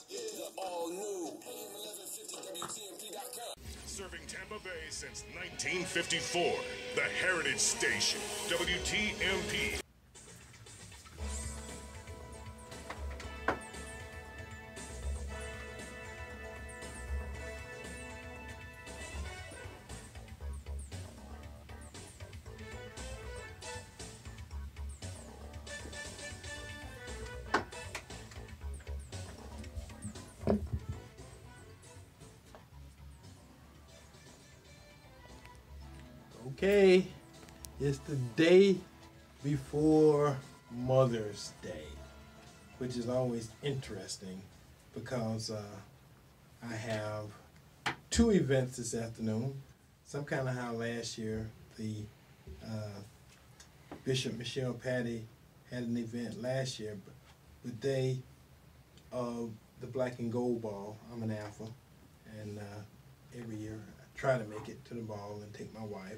The all new AM 1150 WTMP.com. Serving Tampa Bay since 1954. The Heritage Station, WTMP. Okay, it's the day before Mother's Day, which is always interesting because I have two events this afternoon. Some kind of how last year the Bishop Michelle Patty had an event last year, but the day of the Black and Gold Ball, I'm an alpha, and every year try to make it to the ball and take my wife,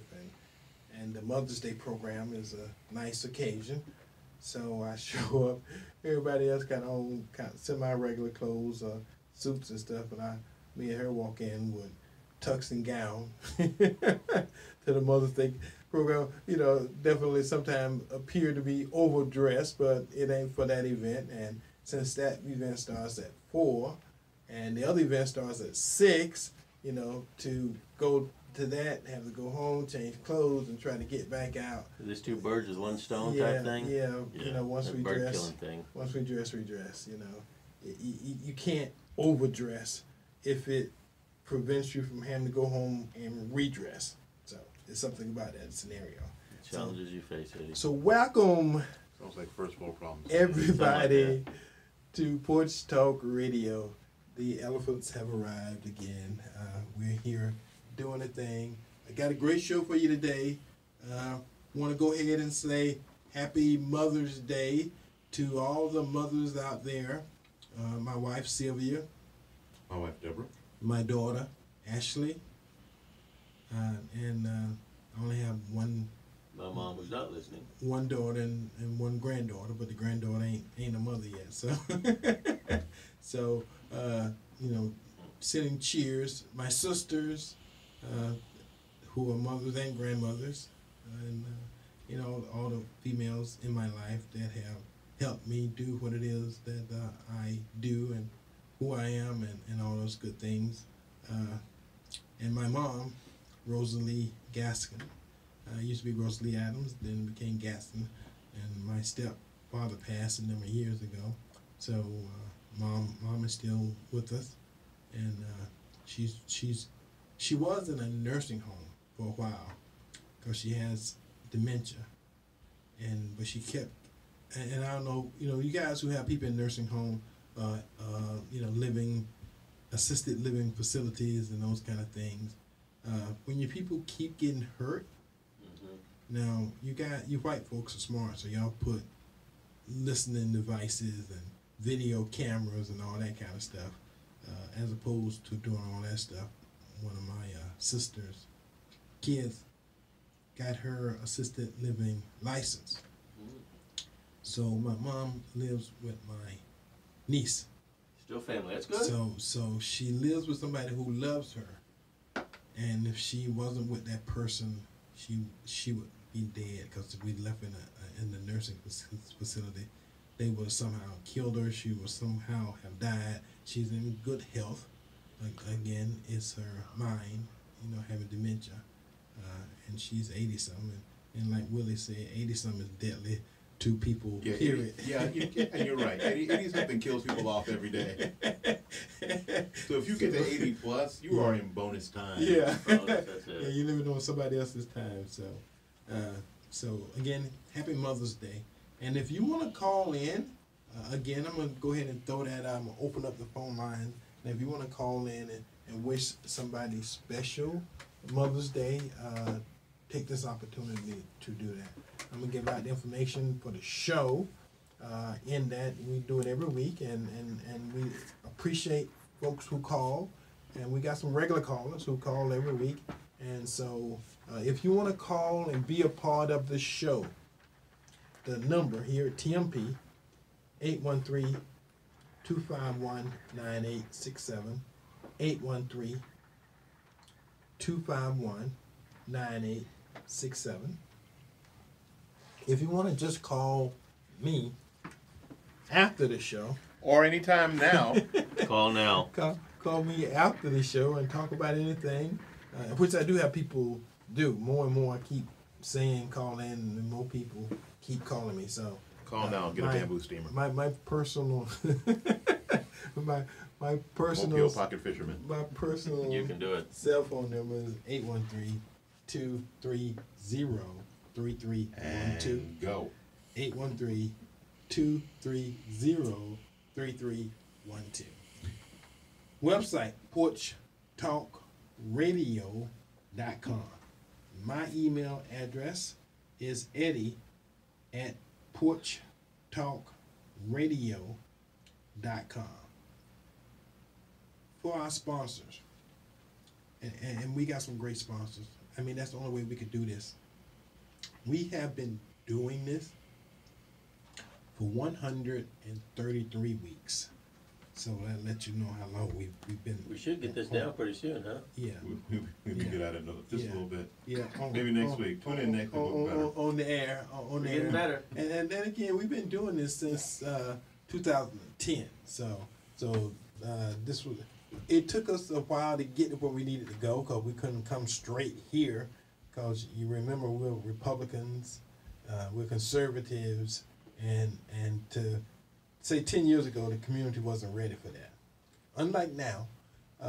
and the Mother's Day program is a nice occasion, so I show up. Everybody else got on kind of semi-regular clothes, suits and stuff, and me and her walk in with tux and gown to the Mother's Day program. You know, definitely sometimes appear to be overdressed, but it ain't for that event. And since that event starts at 4 and the other event starts at 6, you know, to go to that, have to go home, change clothes, and try to get back out. This two birds with one stone type thing? Yeah, you know, once we dress, thing. Once we dress, you know. You can't overdress if it prevents you from having to go home and redress. So there's something about that scenario. The challenges you face, Eddie. So welcome, sounds like first world problems, everybody, to Porch Talk Radio. The elephants have arrived again. We're here doing a thing. I got a great show for you today. Want to go ahead and say Happy Mother's Day to all the mothers out there. My wife Sylvia. My wife Deborah. My daughter Ashley. And I only have one. My mom was not listening. One daughter and one granddaughter, but the granddaughter ain't a mother yet. So, so you know, sending cheers. My sisters, who are mothers and grandmothers, and you know, all the females in my life that have helped me do what it is that I do and who I am and all those good things. And my mom, Rosalie Gaskin. Used to be Rosalie Adams, then became Gaston, and my stepfather passed a number of years ago. So mom is still with us, and she was in a nursing home for a while because she has dementia, but she kept, and I don't know, you know, you guys who have people in nursing home, you know, assisted living facilities and those kind of things. When your people keep getting hurt. Now, you white folks are smart, so y'all put listening devices and video cameras and all that kind of stuff, as opposed to doing all that stuff. One of my sister's kids got her assisted living license. So my mom lives with my niece. Still family, that's good. So she lives with somebody who loves her, and if she wasn't with that person, she would be dead because we left in the nursing facility. They would have somehow killed her. She would somehow have died. She's in good health. Again, it's her mind, you know, having dementia, and she's 80-something. And like Willie said, 80-something is deadly to people, yeah, period. 80, and you're right. 80-something kills people off every day. So if you get to 80 plus, you are in bonus time. Yeah. Yeah, you're living on somebody else's time. So again, happy Mother's Day. And if you want to call in, again, I'm going to go ahead and throw that out. I'm going to open up the phone line. And if you want to call in and wish somebody special Mother's Day, take this opportunity to do that. I'm going to give out the information for the show. In that we do it every week, and we appreciate folks who call. And we got some regular callers who call every week. And so if you want to call and be a part of the show, the number here at TMP, 251-9867, 813-251-9867. If you want to just call me after the show, Or anytime now. Call now. call me after the show and talk about anything, which I do have people do. More and more I keep saying call in, and more people keep calling me. So Call now. Get a bamboo steamer. My personal my personal Mobile pocket fisherman. my personal You can do it. cell phone number is 813-230-3312. And go. 813-230-3312. Website, porchtalkradio.com. My email address is eddie@porchtalkradio.com. For our sponsors, and we got some great sponsors. I mean, that's the only way we could do this. We have been doing this for 133 weeks. So that lets you know how long we've been. We should get this down pretty soon, huh? Yeah. We can get out of just a little bit. Yeah. Maybe next week. Tune in next week. On the air. On the Getting air. better. And then again, we've been doing this since 2010. So this was. It took us a while to get to where we needed to go because we couldn't come straight here. Because you remember we're Republicans, we're conservatives, and to say 10 years ago the community wasn't ready for that. Unlike now,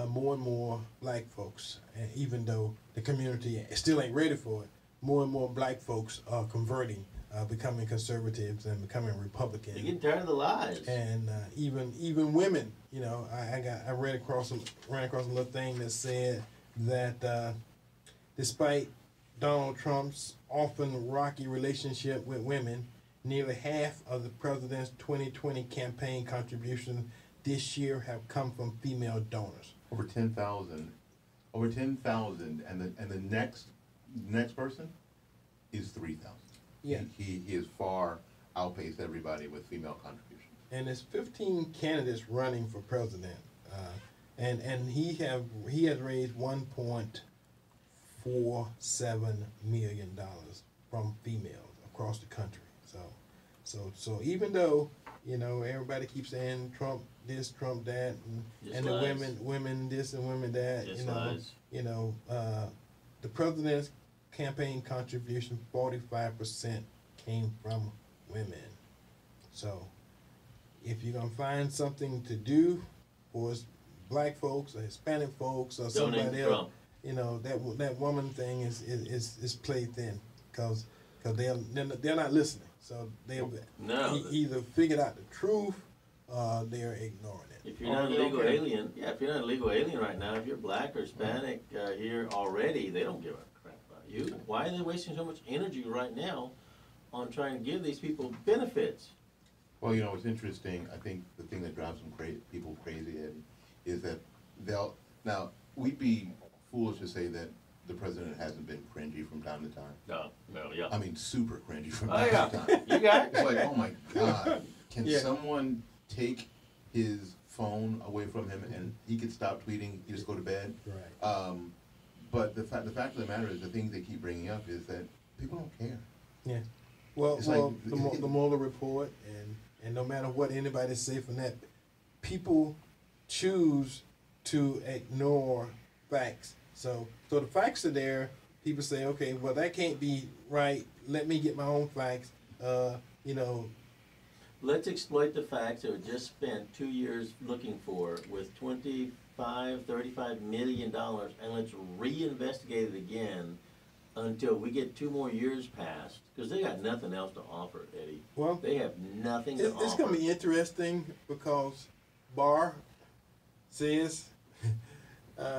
more and more black folks, and even though the community still ain't ready for it, more and more black folks are converting, becoming conservatives and becoming Republicans. You're getting tired of the lies. And even women, you know, I ran across a little thing that said that despite Donald Trump's often rocky relationship with women, nearly half of the president's 2020 campaign contributions this year have come from female donors. Over 10,000. Over 10,000, and the next person is 3,000. Yeah. He is far outpaced everybody with female contributions. And there's 15 candidates running for president, and he has raised $1.47 million from females across the country. So even though, you know, everybody keeps saying Trump this, Trump that, and the women this and women that, the president's campaign contribution, 45% came from women. So if you're gonna find something to do for us black folks or Hispanic folks or somebody else, you know, that woman thing is played thin because they're not listening. So they've either figured out the truth or they're ignoring it. If you're not an illegal alien, if you're not an illegal alien right now, if you're black or Hispanic here already, they don't give a crap about you. Why are they wasting so much energy right now on trying to give these people benefits? Well, you know, it's interesting. I think the thing that drives people crazy, Eddie, is that we'd be foolish to say that the president hasn't been cringy from time to time. Yeah. I mean, super cringy from time to time. You got it. It's like, oh my God, can someone take his phone away from him and he could stop tweeting, he just go to bed? Right. But the fact of the matter is, the thing they keep bringing up is that people don't care. Yeah. Well, It's the like- Mueller report, and no matter what anybody say from that, people choose to ignore facts. So the facts are there. People say, okay, well, that can't be right. Let me get my own facts. You know. Let's exploit the facts that were just spent 2 years looking for with $35 million, and let's reinvestigate it again until we get 2 more years past, because they got nothing else to offer, Eddie. Well, they have nothing to offer. It's going to be interesting because Barr says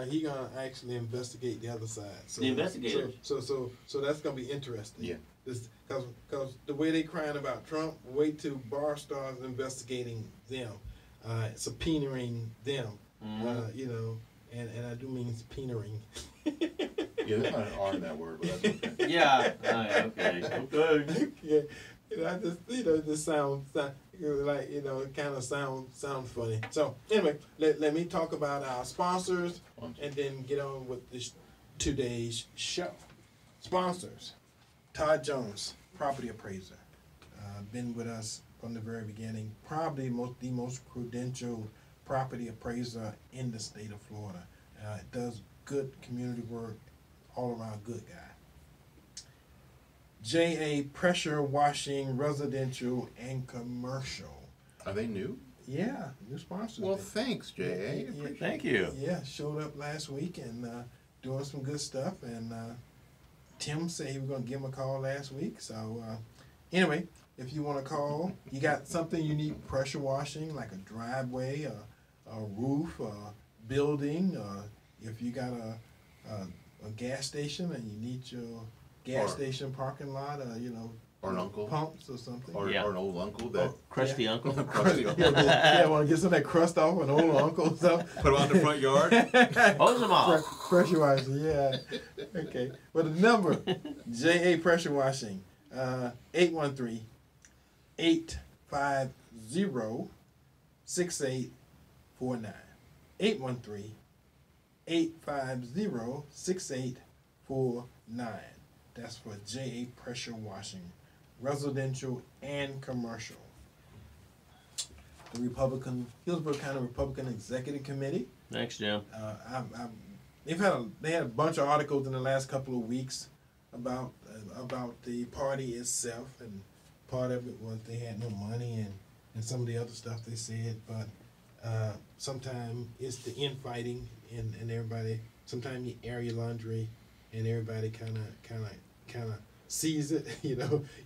he's going to actually investigate the other side. So, the investigators. So that's going to be interesting. Yeah. Because the way they crying about Trump, wait till Barr starts investigating them, subpoenaing them. You know, and I do mean subpoenaing. Yeah, there's not an R in that word, but that's okay. Yeah. Okay. Yeah. I just, this sound like, it kind of sound funny. So anyway, let me talk about our sponsors and then get on with this today's show. Sponsors: Todd Jones, property appraiser, been with us from the very beginning. Probably the most credentialed property appraiser in the state of Florida. Does good community work, all around good guy. J.A. Pressure Washing, residential and commercial. Are they new? Yeah, new sponsor. Well, thanks, J.A. Thank you. Yeah, showed up last week and doing some good stuff. And Tim said he was going to give him a call last week. So anyway, if you want to call, you got something you need pressure washing, like a driveway, a roof, a building. If you got a gas station and you need your gas station parking lot, or an uncle, pumps or something. or an old uncle that Crusty uncle. crusty uncle. Yeah, want to get some of that crust off an old uncle or something. Put them out in the front yard. Hose them off. Pressure washing, yeah. Okay. Well, the number, J.A. Pressure Washing, 813-850-6849. 813-850-6849. That's for J.A. Pressure Washing, residential and commercial. The Hillsborough County Republican Executive Committee. Thanks, Jim. They had a bunch of articles in the last couple of weeks about the party itself, and part of it was they had no money and some of the other stuff they said, but sometimes it's the infighting and everybody. Sometimes you air your laundry and everybody kind of sees it.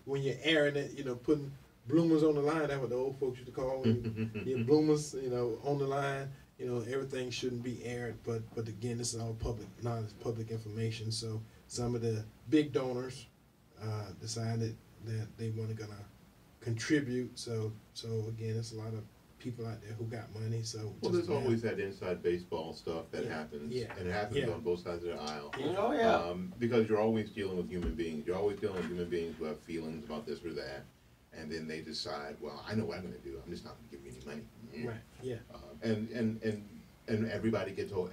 When you're airing it, putting bloomers on the line. That's what the old folks used to call them. Your bloomers, on the line. Everything shouldn't be aired, but again, this is all public, non-public information. So some of the big donors decided that they weren't gonna contribute. So again, there's a lot of people out there who got money. So There's always that inside baseball stuff that happens, and it happens on both sides of the aisle. Oh yeah. Because you're always dealing with human beings. You're always dealing with human beings who have feelings about this or that, and then they decide, well, I know what I'm going to do. I'm just not going to give you any money. Right. Yeah. And everybody gets over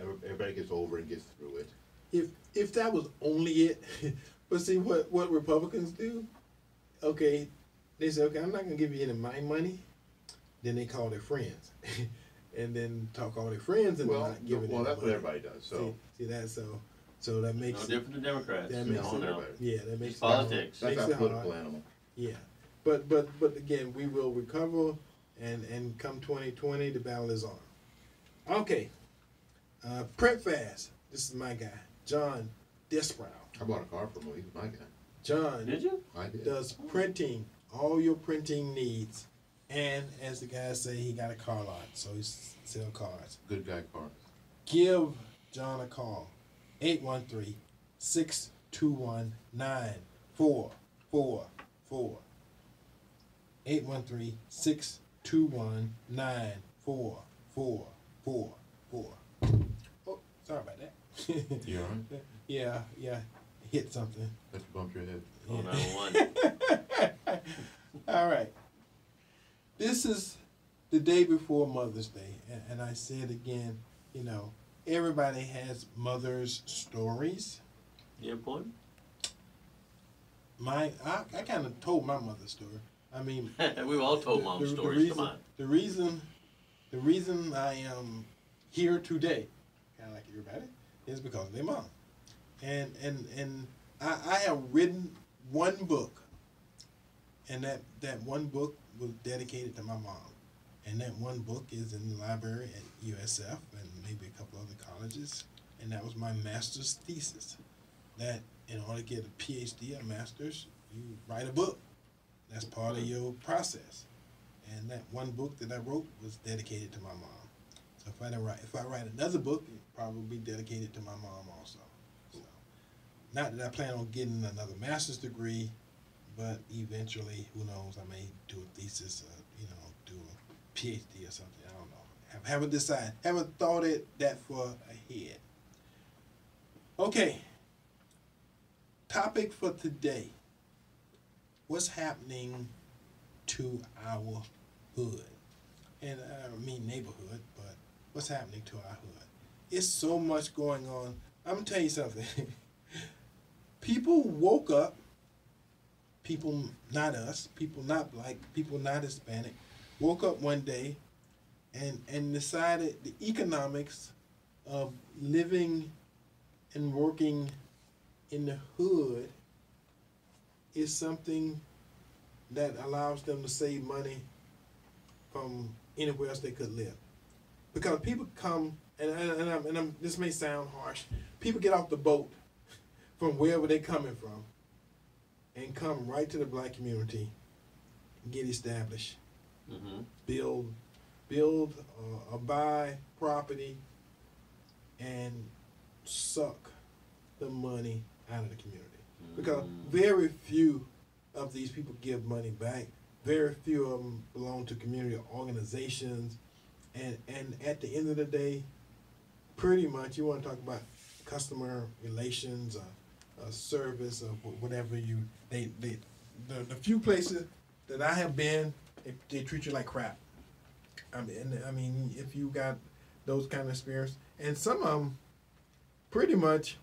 and gets through it. If that was only it, but see what Republicans do. Okay, they say, okay, I'm not going to give you any of my money. Then they call their friends, and then talk all their friends and not give it. Well, that's what everybody does. So see that so that makes No different than Democrats. That makes that makes politics. That's our political animal. Yeah, but again, we will recover, and come 2020, the battle is on. Okay, Print Fast. This is my guy, John Disbrow. I bought a car from him. He's my guy. John, Did you? I did. does printing, all your printing needs, and as the guys say, he got a car lot, so he sell cars. Good guy cars. Give John a call, 813-621-9444. 813-621-9444. Oh, sorry about that. You all right? Yeah, hit something. That's bumped your head. Oh, Yeah. 911. All right. This is the day before Mother's Day, and I say it again, everybody has mother's stories. You important? I kind of told my mother's story. I mean, We've all told mom stories. Come on. The reason I am here today, kind of like everybody, is because of their mom. And I have written one book, and that one book was dedicated to my mom. And that one book is in the library at USF and maybe a couple other colleges. And that was my master's thesis. That in order to get a PhD, a master's, you write a book. That's part of your process. And that one book that I wrote was dedicated to my mom. So if I write another book, it'll probably be dedicated to my mom also. So, not that I plan on getting another master's degree, but eventually, who knows, I may do a thesis, do a PhD or something. I don't know. Haven't decided. Haven't thought it that far ahead. Okay. Topic for today. What's happening to our hood. And I don't mean neighborhood, but what's happening to our hood. It's so much going on. I'm going to tell you something. People woke up, people not us, people not black, people not Hispanic, woke up one day and decided the economics of living and working in the hood is something that allows them to save money from anywhere else they could live. Because people come, and this may sound harsh, people get off the boat from wherever they're coming from and come right to the black community and get established, build or buy property and suck the money out of the community. Because very few of these people give money back. Very few of them belong to community organizations. And at the end of the day, pretty much you want to talk about customer relations or service or whatever the few places that I have been, they treat you like crap. I mean, if you got those kind of experience, and some of them, pretty much,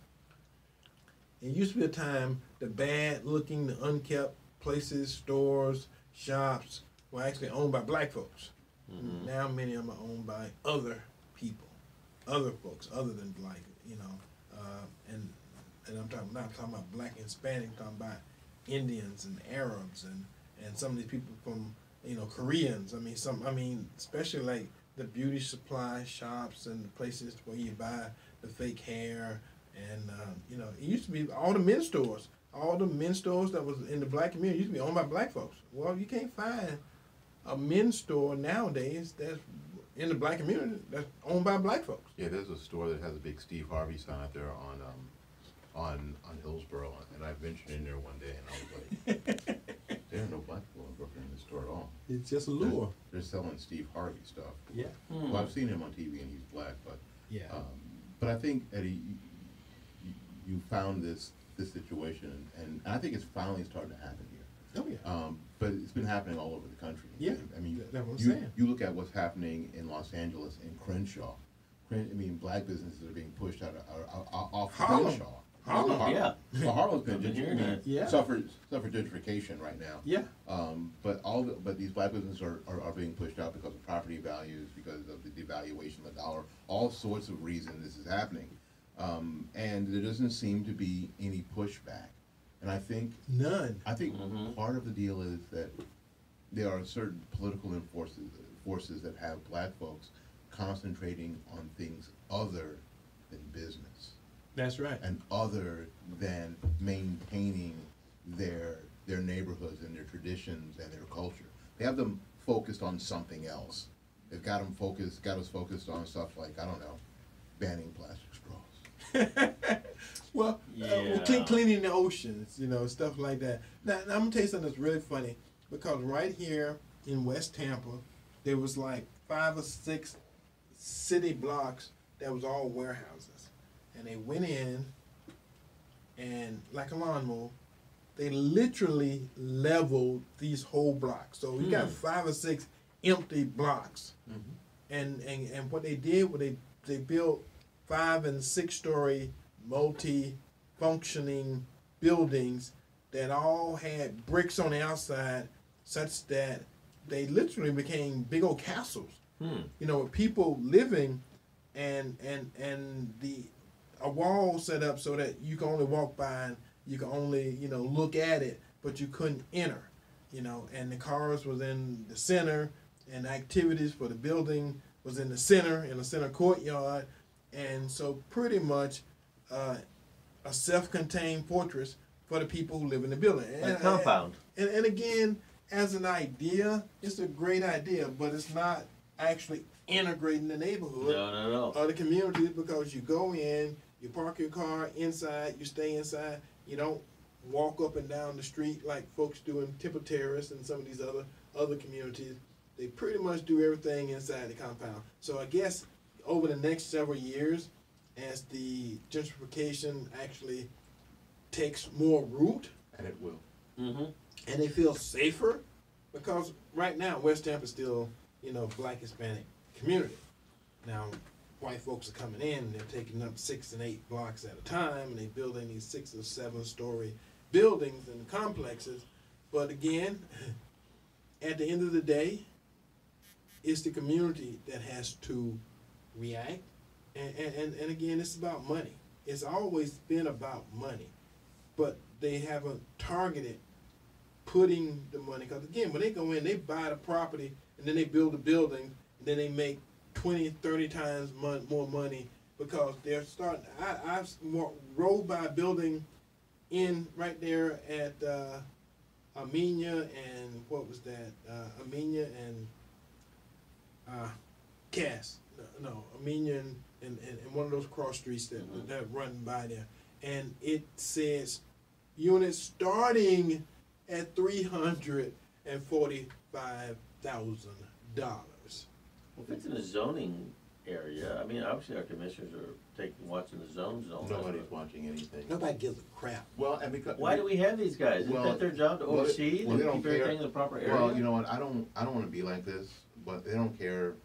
it used to be a time the bad looking, the unkept places, stores, shops were actually owned by black folks. Now many of them are owned by other people, other folks, other than black, you know. And I'm not talking about black and Hispanic, I'm talking about Indians and Arabs and some of these people from, you know, Koreans. I mean, especially like the beauty supply shops and the places where you buy the fake hair and, you know, it used to be all the men's stores. All the men's stores that was in the black community used to be owned by black folks. Well, you can't find a men's store nowadays that's in the black community that's owned by black folks. Yeah, there's a store that has a big Steve Harvey sign out there on Hillsborough, and I ventured in there one day, and I was like, there are no black people working in the store at all. It's just a lure. They're selling Steve Harvey stuff. Yeah. Well, I've seen him on TV, and he's black, but Yeah. But I think, Eddie, you found this situation, and I think it's finally starting to happen here. Oh yeah. But it's been happening all over the country. Yeah, I mean, that's what I'm saying. you look at what's happening in Los Angeles in Crenshaw. I mean, black businesses are being pushed off Harlem. Crenshaw. Harlem, yeah. Well, Harlem's been I've been hearing that. Yeah. suffered gentrification right now. Yeah. But these black businesses are being pushed out because of property values, because of the devaluation of the dollar, all sorts of reasons this is happening. And there doesn't seem to be any pushback. And I think None. part of the deal is that there are certain political forces that have black folks concentrating on things other than business That's right. and other than maintaining their neighborhoods and their traditions and their culture. They have them focused on something else. They've got us focused on stuff like, I don't know, banning plastic straws. Well, Yeah. cleaning the oceans, you know, stuff like that. Now, I'm gonna tell you something that's really funny, because right here in West Tampa, there was like 5 or 6 city blocks that was all warehouses, and they went in and like a lawnmower, they literally leveled these whole blocks. So you got 5 or 6 empty blocks, and what they did was they built 5 and 6 story multi-functioning buildings that all had bricks on the outside, such that they literally became big old castles. You know, with people living, and a wall set up so that you can only walk by and you can only, you know, look at it, but you couldn't enter. You know, and the cars was in the center, and the activities for the building was in the center courtyard, and so pretty much a self-contained fortress for the people who live in the building. Like compound. And again, as an idea, it's a great idea, but it's not actually integrating the neighborhood No. or the communities, because you go in, you park your car inside, you stay inside, you don't walk up and down the street like folks do in Temple Terrace and some of these other communities. They pretty much do everything inside the compound. So I guess over the next several years, as the gentrification actually takes more root, And it will. and they feel safer because right now West Tampa is still, Black Hispanic community. Now, white folks are coming in, they're taking up 6 and 8 blocks at a time, and they're building these 6 or 7 story buildings and complexes. But again, at the end of the day, it's the community that has to react. And again, it's about money. It's always been about money. But they haven't targeted putting the money. Because again, when they go in, they buy the property, and then they build the building, and then they make 20, 30 times more money because they're starting. I've rode by a building in right there at Armenia and what was that? Armenia and Cass. No, Armenia and one of those cross streets that run by there. And it says units starting at $345,000. Well, if it's in a zoning area, I mean, obviously our commissioners are watching the zones and all that. Nobody's watching anything. Nobody gives a crap. Well, and because Why do we have these guys? Isn't that their job to oversee and keep everything in the proper area? Well, you know what? I don't want to be like this, but they don't care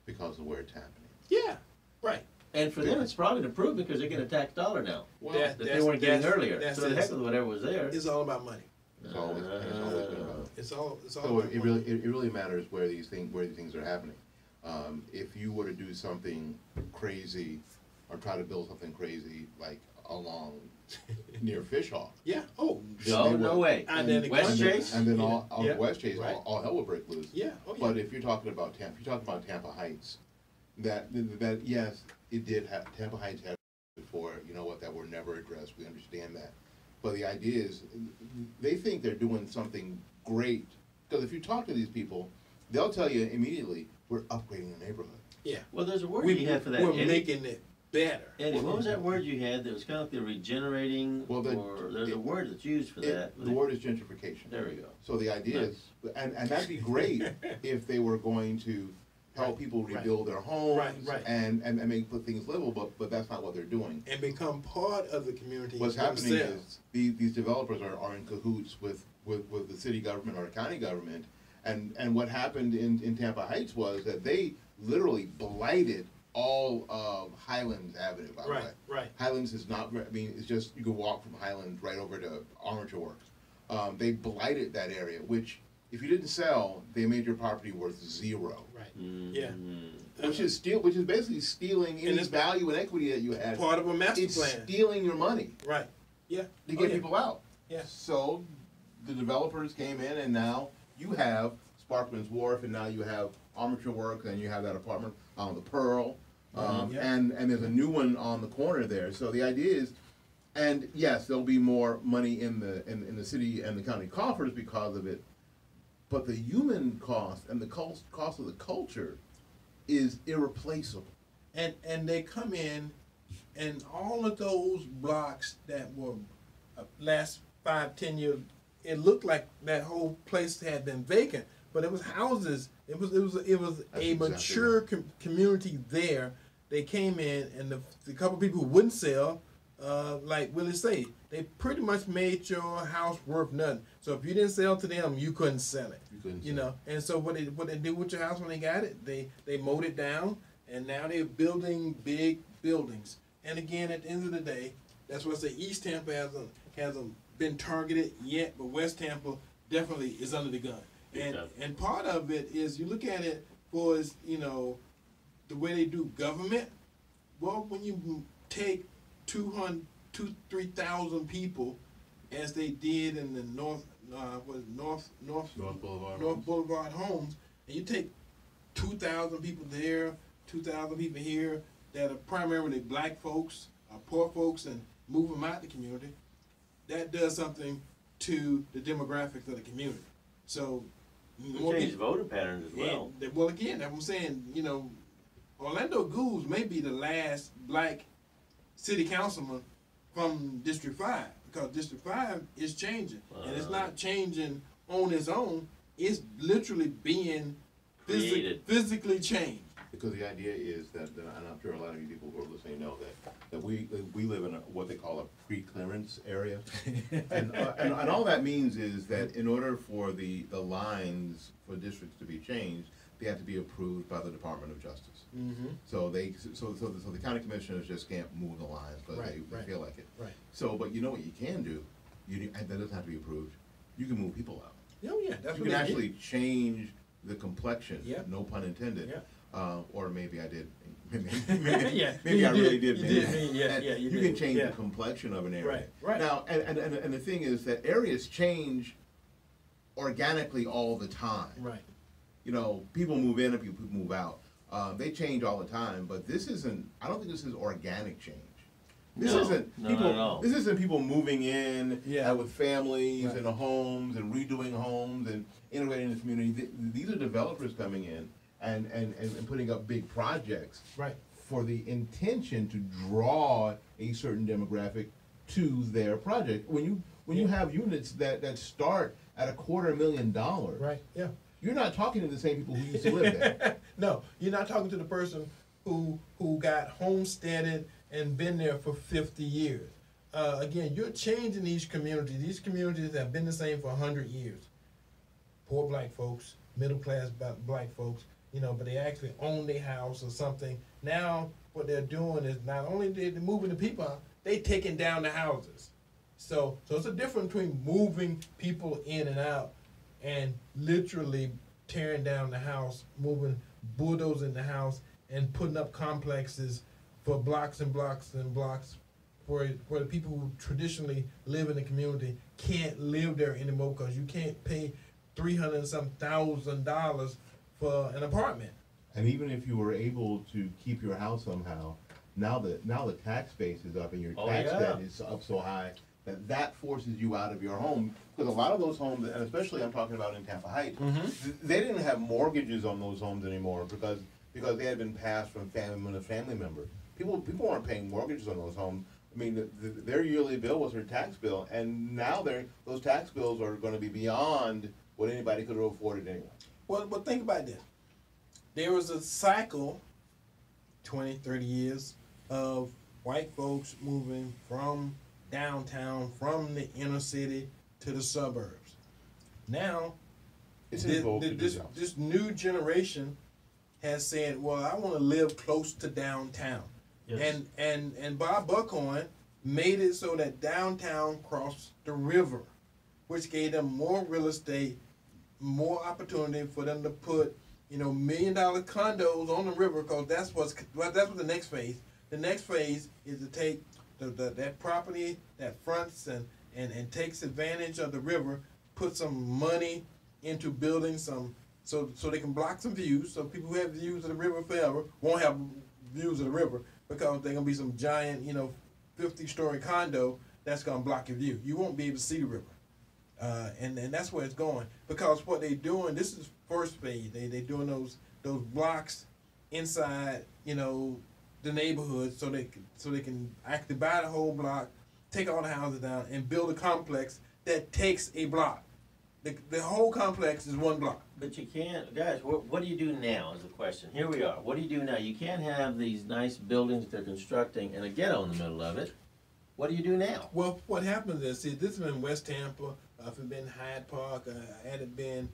because of where it's happening. Yeah, right. And for them, it's probably an improvement because they're getting a tax dollar now Well, that they weren't getting earlier. That's So the heck with whatever was there. It's all about money. It's always been about. It's all So about it money. really matters where these things are happening. If you were to do something crazy or try to build something crazy like along near Fish Hawk, Yeah. Oh, No way. And then West Chase? and then Yeah. Yeah. West Chase, Right. all hell will break loose. yeah. Oh, yeah. But if you're talking about Tampa Heights, that yes, it did have Tampa Heights had before. You know what? That were never addressed. We understand that. But the idea is, they think they're doing something great. Because if you talk to these people, they'll tell you immediately, we're upgrading the neighborhood. Yeah. Well, there's a word you had for that. We're Eddie. making it better. Eddie, what was that word you had that was kind of like the regenerating, Well, or there's a word that's used for that. The word is gentrification. There we go. So the idea is, and that'd be great if they were going to help Right, people right. rebuild their homes Right. and make things livable, but that's not what they're doing. And become part of the community. What's happening themselves. is these developers are in cahoots with the city government or the county government, and what happened in Tampa Heights was that they literally blighted all of Highlands Avenue, by the way. Right. Highlands is not, I mean, it's just, you can walk from Highlands right over to Armature Works. They blighted that area, which, if you didn't sell, they made your property worth zero. Right. Mm-hmm. Yeah. Which is basically stealing any it's value and equity that you had. Part of a master It's plan. stealing your money Right. Yeah. to Oh, get yeah. people out. Yeah. So the developers came in, and now you have Sparkman's Wharf, and now you have Armature Works, and you have that apartment on the Pearl, Yeah. and there's a new one on the corner there. So the idea is, and yes, there'll be more money in the city and the county coffers because of it, but the human cost and the cost of the culture is irreplaceable. And they come in, and all of those blocks that were last 5-10 years, it looked like that whole place had been vacant, but it was houses. It was a exactly mature community there. They came in, and the couple people who wouldn't sell, like Willie say, they pretty much made your house worth nothing. So if you didn't sell to them, you couldn't sell it. You know, and so what they do with your house when they got it, they mowed it down, and now they're building big buildings. And again, at the end of the day, that's what I say. East Tampa hasn't been targeted yet, but West Tampa definitely is under the gun. And part of it is, you look at it for, the way they do government. Well, when you take 3,000 people, as they did in the North Boulevard Homes, and you take 2,000 people there, 2,000 people here that are primarily black folks, poor folks, and move them out the community, that does something to the demographics of the community. So, Change voting patterns as well. Well, again, that's what I'm saying. Orlando Gould may be the last black city councilman from District 5, because District 5 is changing, and it's not changing on its own. It's literally being physically changed. Because the idea is that, and I'm sure a lot of you people who are listening know that we live in what they call a pre-clearance area, and all that means is that in order for the lines for districts to be changed, they have to be approved by the Department of Justice. Mm-hmm. So the county commissioners just can't move the lines because they feel like it. Right. So, but you know what you can do? That doesn't have to be approved. You can move people out. Oh yeah, that's You what can they actually change the complexion. Yeah. No pun intended. Yeah. Or maybe I did. Maybe You I really did. You did. Yeah, yeah, you did. can change Yeah. the complexion of an area. Right, right. Now, and the thing is that areas change organically all the time. Right. You know, people move in and people move out. They change all the time, but this isn't. I don't think this is organic change. This isn't people. Not at all. This isn't people moving in with families Right. and homes and redoing homes and integrating the community. These are developers coming in and putting up big projects Right. for the intention to draw a certain demographic to their project. When you have units that start at $250,000, Right. Yeah. you're not talking to the same people who used to live there. No, you're not talking to the person who got homesteaded and been there for 50 years. Again, you're changing these communities. These communities have been the same for 100 years. Poor black folks, middle class black folks, you know, but they actually own their house or something. Now, what they're doing is not only they're moving the people out, they taking down the houses. So it's a difference between moving people in and out and literally tearing down the house, moving bulldozing the house, and putting up complexes for blocks and blocks and blocks where the people who traditionally live in the community can't live there anymore because you can't pay $300,000 for an apartment. And even if you were able to keep your house somehow, now the tax base is up and your tax debt is up so high that forces you out of your home. Because a lot of those homes, and especially I'm talking about in Tampa Heights, they didn't have mortgages on those homes anymore because they had been passed from family to family member. People weren't paying mortgages on those homes. I mean, their yearly bill was their tax bill, and now those tax bills are going to be beyond what anybody could have afforded anyway. Well, think about this. There was a cycle, 20, 30 years, of white folks moving from downtown, from the inner city to the suburbs. Now, this new generation has said, well, I want to live close to downtown. Yes. And Bob Buckhorn made it so that downtown crossed the river, which gave them more real estate, more opportunity for them to put, $1 million condos on the river, because that's what the next phase. The next phase is to take that property that fronts and takes advantage of the river, put some money into building some, so they can block some views, so people who have views of the river forever won't have views of the river, because they're gonna be some giant, 50-story condo that's gonna block your view. You won't be able to see the river. And that's where it's going, because what they're doing, this is first phase. They're doing those blocks inside, the neighborhood, so they can actually buy the whole block, take all the houses down, and build a complex that takes a block. The whole complex is one block. But you can't, guys, what do you do now is the question. Here we are. What do you do now? You can't have these nice buildings that they're constructing and a ghetto in the middle of it. What do you do now? Well, what happens is, see, this has been West Tampa, if it been Hyde Park, had it been,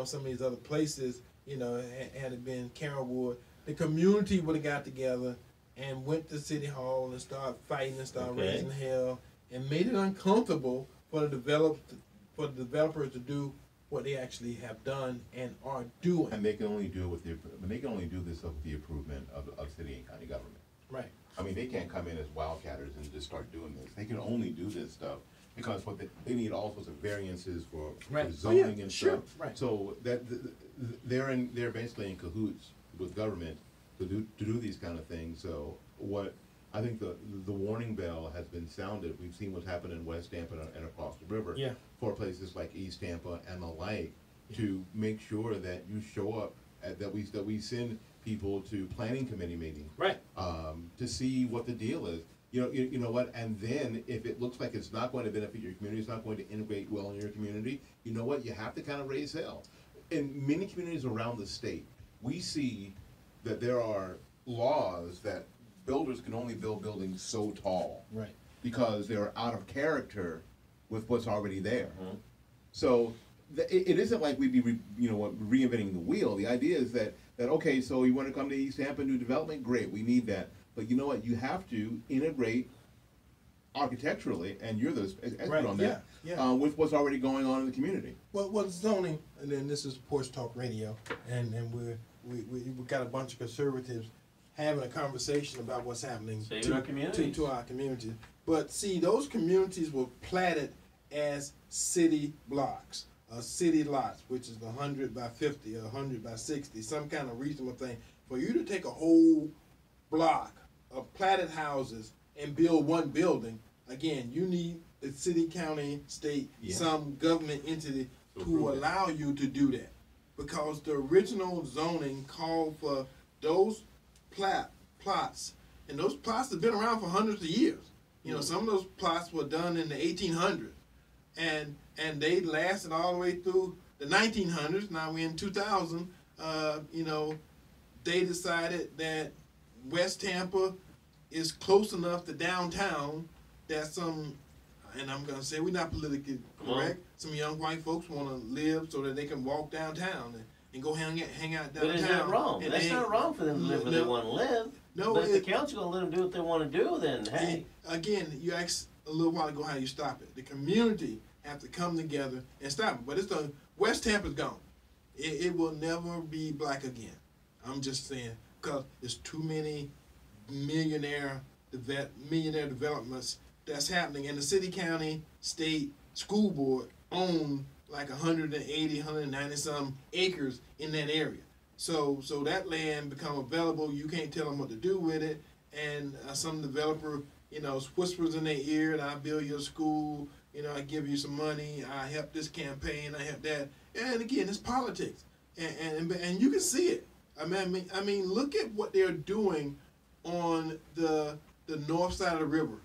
some of these other places, had it been Carrollwood, the community would have got together and went to City Hall and started fighting and started raising hell and made it uncomfortable for the developers to do what they actually have done and are doing. And they can only do this with the approval of city and county government. Right. I mean, they can't come in as wildcatters and just start doing this. They can only do this stuff because they need all sorts of variances for zoning and stuff. Right. So they're basically in cahoots with government to do these kind of things. So what I think the warning bell has been sounded. We've seen what's happened in West Tampa and across the river for places like East Tampa and the like, to make sure that you show up, that we send people to planning committee meetings, to see what the deal is. You know what? And then if it looks like it's not going to benefit your community, it's not going to integrate well in your community, you know what? You have to kind of raise hell. In many communities around the state, we see that there are laws that builders can only build buildings so tall. Right. Because they're out of character with what's already there. Mhm. So it isn't like we'd be reinventing the wheel. The idea is that okay, so you want to come to East Tampa, new development, great, we need that. But you know what? You have to integrate architecturally, and you're the expert Right, on that, yeah. with what's already going on in the community. Well, zoning, and then this is Porch Talk Radio, and we got a bunch of conservatives having a conversation about what's happening Saving our communities. to our communities. But see, those communities were platted as city blocks, city lots, which is 100 by 50 or 100 by 60, some kind of reasonable thing. For you to take a whole block of platted houses and build one building, again, you need the city, county, state, Yeah. some government entity To to approve it. allow you to do that. Because the original zoning called for those plots, and those plots have been around for hundreds of years. You know, some of those plots were done in the 1800s, and they lasted all the way through the 1900s. Now we're in 2000. You know, they decided that West Tampa is close enough to downtown that some, and I'm gonna say we're not politically correct, some young white folks want to live so that they can walk downtown and go hang out downtown. But is that wrong? And That's they- not wrong for them to live where they want to live. No, but if the council gonna let them do what they want to do, then hey. Again, you asked a little while ago how you stop it. The community have to come together and stop it. But it's the West Tampa's gone. It will never be black again. I'm just saying, because there's too many millionaire developments that's happening, and the city, county, state, school board own like 180, 190 some acres in that area. So that land become available. You can't tell them what to do with it, and some developer, you know, whispers in their ear, and I build your school. You know, I give you some money. I help this campaign. I help that. And again, it's politics, and you can see it. I mean, look at what they're doing on the north side of the river,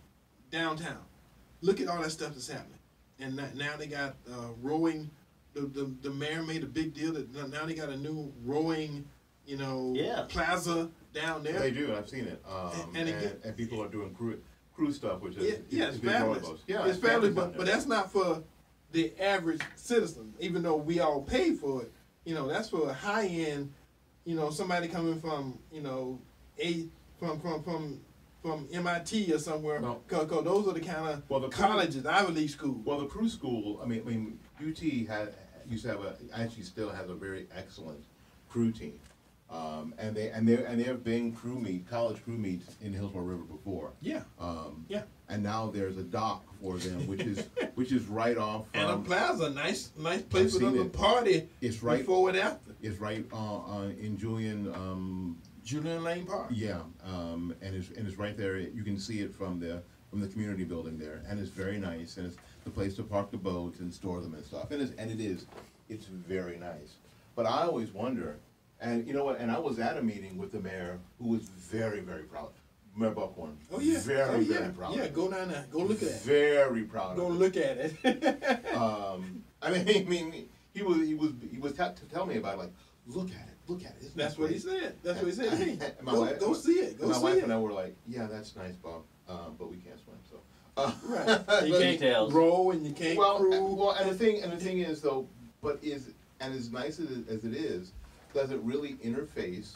downtown. Look at all that stuff that's happening, and now they got rowing. The mayor made a big deal that now they got a new rowing, you know, plaza down there. They do. I've seen it. And people are doing crew stuff, which is it's fabulous. Yeah, it's fabulous, but that's not for the average citizen. Even though we all pay for it, you know, that's for a high end. You know, somebody coming from, you know, from MIT or somewhere. Cause those are the kind of colleges, Ivy League schools. Well, the crew school. I mean, UT used to have actually still has a very excellent crew team, and there have been college crew meets in the Hillsborough River before. Yeah. And now there's a dock for them, which is right off. And a plaza, nice place for them to party. It's right before and after. It's right in Julian. Julian Lane Park. Yeah, and it's right there. You can see it from the community building there, and it's very nice, and it's the place to park the boats and store them and stuff. It's very nice. But I always wonder, and you know what? And I was at a meeting with the mayor who was very, very proud. Mayor Buckhorn. Oh yeah. Very, very proud. Yeah, go down there. Go look at it. Very proud. Go of look at it. I mean, he was tell me about it, like, look at it. Isn't That's that what great? he said. That's what he said. Hey, My go see it. Go my see wife it. and I were like, yeah, that's nice, Bob, but we can't swim, so. Right. You can't tell. row and you can't crew. Well, and the thing is though, as nice as it is, does it really interface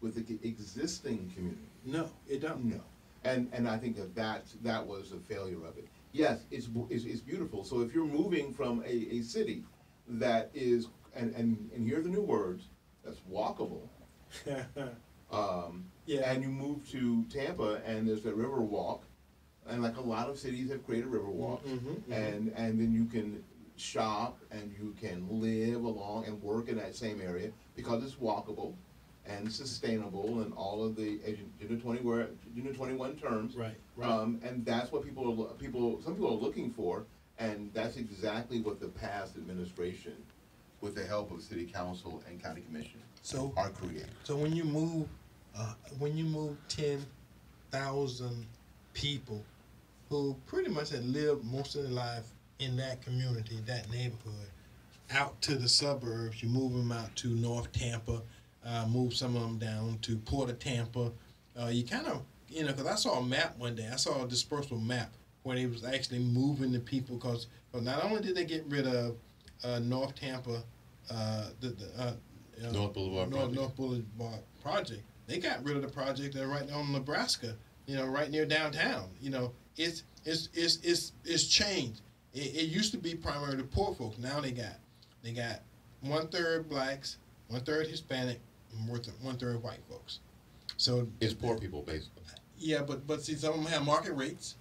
with the existing community? No, it don't. No. And I think that was a failure of it. Yes, it's beautiful. So if you're moving from a city that is, and here are the new words, that's walkable. And you move to Tampa, and there's the river walk, and like a lot of cities have created river walks, and then you can shop and you can live along and work in that same area because it's walkable and sustainable and all of the Agenda 21 terms. Right. And that's what some people are looking for, and that's exactly what the past administration, with the help of city council and county commission, are creating. So when you move 10,000 people who pretty much had lived most of their life in that community, that neighborhood, out to the suburbs, you move them out to North Tampa, moved some of them down to Port of Tampa. You kind of, because I saw a map one day. I saw a dispersal map where they was actually moving the people because not only did they get rid of North Tampa, North Boulevard project. North Boulevard project, they got rid of the project that right on Nebraska, right near downtown. It's changed. It used to be primarily poor folks. Now they got 1/3 blacks, 1/3 Hispanic, and 1/3 white folks. So It's poor people, basically. yeah, but see, some of them have market rates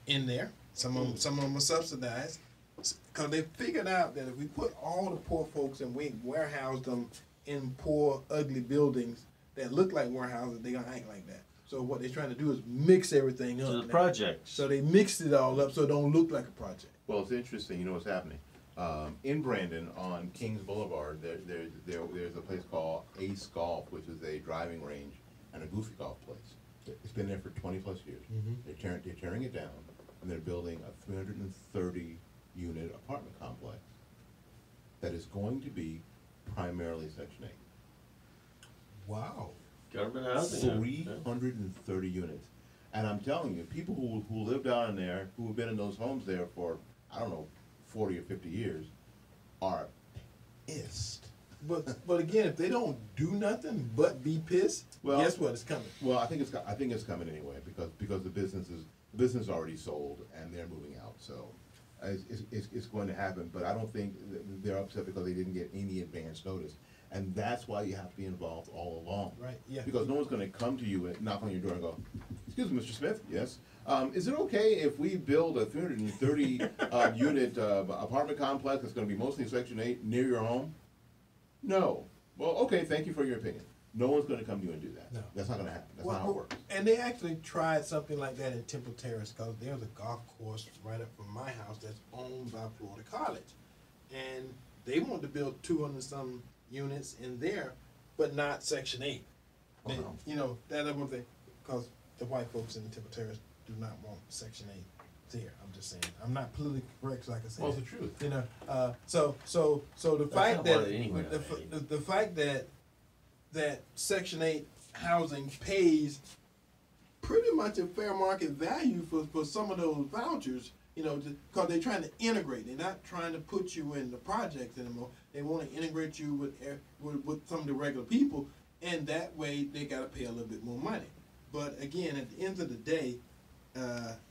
in there. Some of them are subsidized because they figured out that if we put all the poor folks and we warehouse them in poor, ugly buildings that look like warehouses, they're gonna act like that. So what they're trying to do is mix everything up. So the now. projects. So they mixed it all up so it don't look like a project. Well, it's interesting. You know what's happening in Brandon on Kings Boulevard. There's a place called Ace Golf, which is a driving range and a goofy golf place. It's been there for 20+ years. They're tearing it down, and they're building a 330-unit apartment complex that is going to be primarily Section 8. Wow. Government housing. 330 units. And I'm telling you, people who live down there, who have been in those homes there for, I don't know, 40 or 50 years, are pissed. But again, if they don't do nothing but be pissed, Well, guess what? It's coming. Well, I think it's coming anyway because the business is already sold and they're moving out. So it's going to happen. But I don't think they're upset because they didn't get any advance notice. And that's why you have to be involved all along. Right, yeah. Because no one's going to come to you and knock on your door and go, "Excuse me, Mr. Smith, yes? Is it okay if we build a 330 unit apartment complex that's going to be mostly Section 8 near your home?" No. Well, okay, thank you for your opinion. No one's going to come to you and do that. No. That's not going to happen. That's not how it works. And they actually tried something like that in Temple Terrace because there's a golf course right up from my house that's owned by Florida College. And they wanted to build 200-some units in there, but not Section 8. Wow. That other thing, because the white folks in Temple Terrace do not want Section 8 there. I'm just saying. I'm not politically correct, like I said. Well, it's the truth. So the fact not what anywhere, the fact that Section 8 housing pays pretty much a fair market value for some of those vouchers, because they're trying to integrate. They're not trying to put you in the projects anymore. They want to integrate you with some of the regular people, and that way they got to pay a little bit more money. But again, at the end of the day,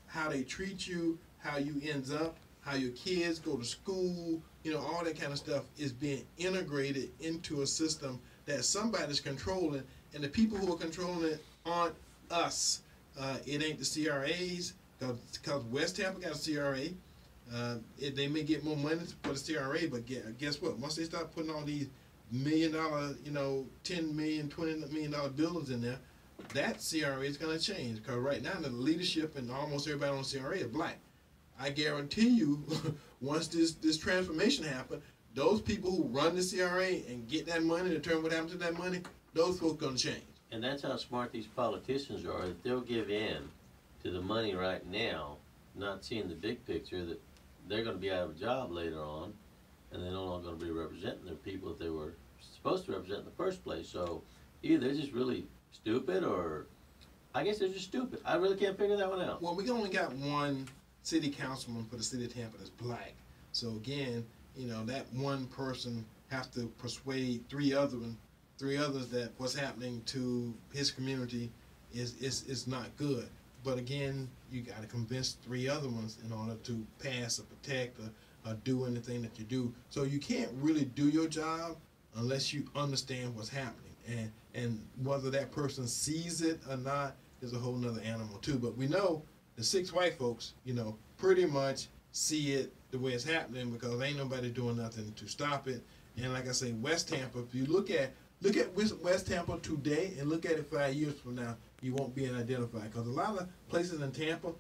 how they treat you, how you ends up, how your kids go to school, all that kind of stuff is being integrated into a system that somebody's controlling, and the people who are controlling it aren't us. It ain't the CRAs, because West Tampa got a CRA. They may get more money for the CRA, but guess what? Once they start putting all these $1 million, $10 million, $20 million buildings in there, that CRA is going to change. Because right now, the leadership and almost everybody on the CRA is black. I guarantee you, once this transformation happens, those people who run the CRA and get that money, determine what happens to that money, those folks going to change. And that's how smart these politicians are. That they'll give in to the money right now, not seeing the big picture that they're going to be out of a job later on, and they're no longer going to be representing their people that they were supposed to represent in the first place. So either they're just really stupid, or I guess they're just stupid. I really can't figure that one out. Well, we only got one city councilman for the city of Tampa that's black. So again, that one person have to persuade three others that what's happening to his community is not good. But again, you got to convince three other ones in order to pass or protect or do anything that you do. So you can't really do your job unless you understand what's happening. And whether that person sees it or not is a whole nother animal too. But we know the 6 white folks, pretty much see it the way it's happening because ain't nobody doing nothing to stop it. And like I say, West Tampa, if you look at West Tampa today and look at it 5 years from now, you won't be identified. Because a lot of places in Tampa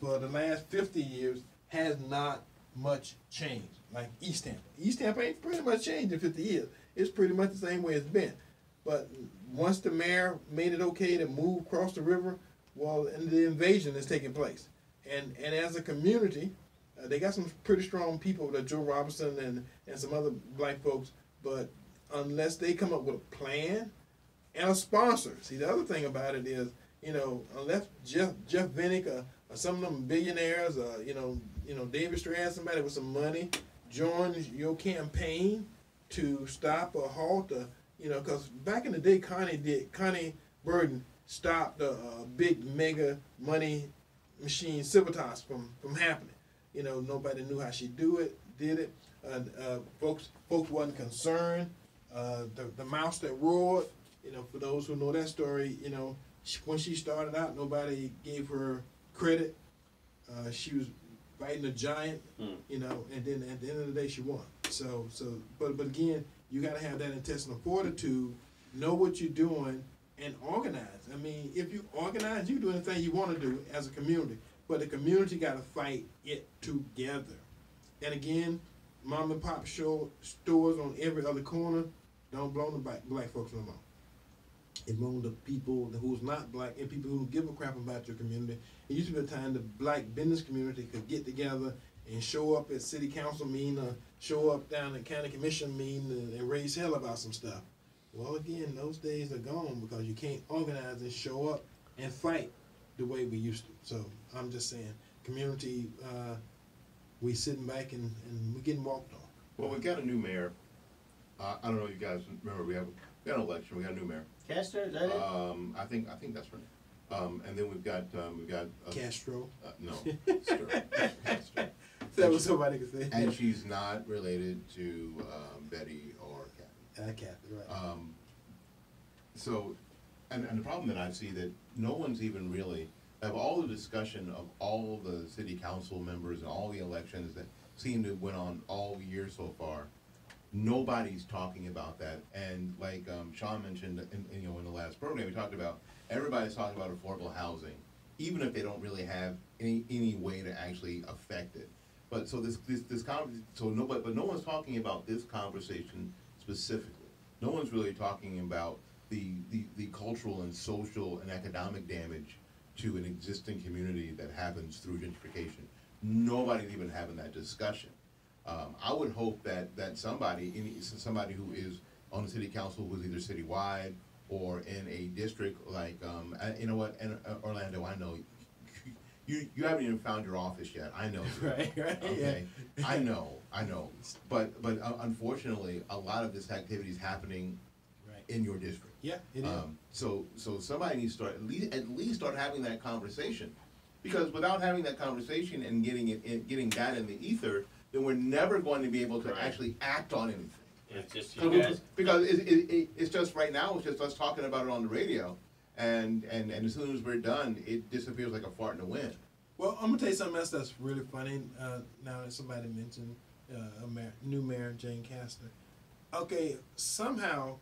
for the last 50 years has not much changed. Like East Tampa. East Tampa ain't pretty much changed in 50 years. It's pretty much the same way it's been. But once the mayor made it okay to move across the river, well, and the invasion is taking place. And as a community, they got some pretty strong people, like Joe Robinson and some other black folks, but unless they come up with a plan and a sponsor. See, the other thing about it is, unless Jeff Vinnick or some of them billionaires, David Strauss, somebody with some money, joins your campaign to stop or halt, because back in the day, Connie Burden stopped a big mega money machine sabotage from happening. Nobody knew how she did it. Folks wasn't concerned. The mouse that roared, for those who know that story, when she started out, nobody gave her credit. She was fighting a giant, and then at the end of the day, she won. But again, you got to have that intestinal fortitude, know what you're doing, and organize. I mean, if you organize, you do anything you want to do as a community, but the community got to fight it together. And again, mom and pop stores on every other corner don't belong to black folks no more. It belongs to people who's not black and people who give a crap about your community. It used to be a time the black business community could get together and show up at city council meeting or show up down at county commission meeting and raise hell about some stuff. Well, again, those days are gone because you can't organize and show up and fight the way we used to. So I'm just saying, community, we sitting back and we getting walked on. Well, we've got a new mayor. I don't know if you guys remember, we got an election. We got a new mayor. Castor, is that it? I think that's right. And then we've got Castro. No, Castro. That was somebody could say. And she's not related to Betty or Kathy. Kathy, right. So, and the problem that I see that no one's even really, of all the discussion of all the city council members and all the elections that seem to have went on all year so far, nobody's talking about that. And like Sean mentioned in the last program, we talked about everybody's talking about affordable housing, even if they don't really have any way to actually affect it. But so but no one's talking about this conversation specifically. No one's really talking about the cultural and social and economic damage to an existing community that happens through gentrification. Nobody's even having that discussion. I would hope that somebody who is on the city council who's either citywide or in a district like, you know what, and Orlando, I know you haven't even found your office yet. I know. Right. Okay. Yeah. I know. But unfortunately, a lot of this activity is happening in your district. Yeah, it is. So somebody needs to at least start having that conversation, because without having that conversation and getting that in the ether, then we're never going to be able to actually act on anything. It's just you guys. Because it's just right now, it's just us talking about it on the radio, and as soon as we're done, it disappears like a fart in the wind. Well, I'm gonna tell you something else that's really funny. Now that somebody mentioned new mayor Jane Castor. Okay, somehow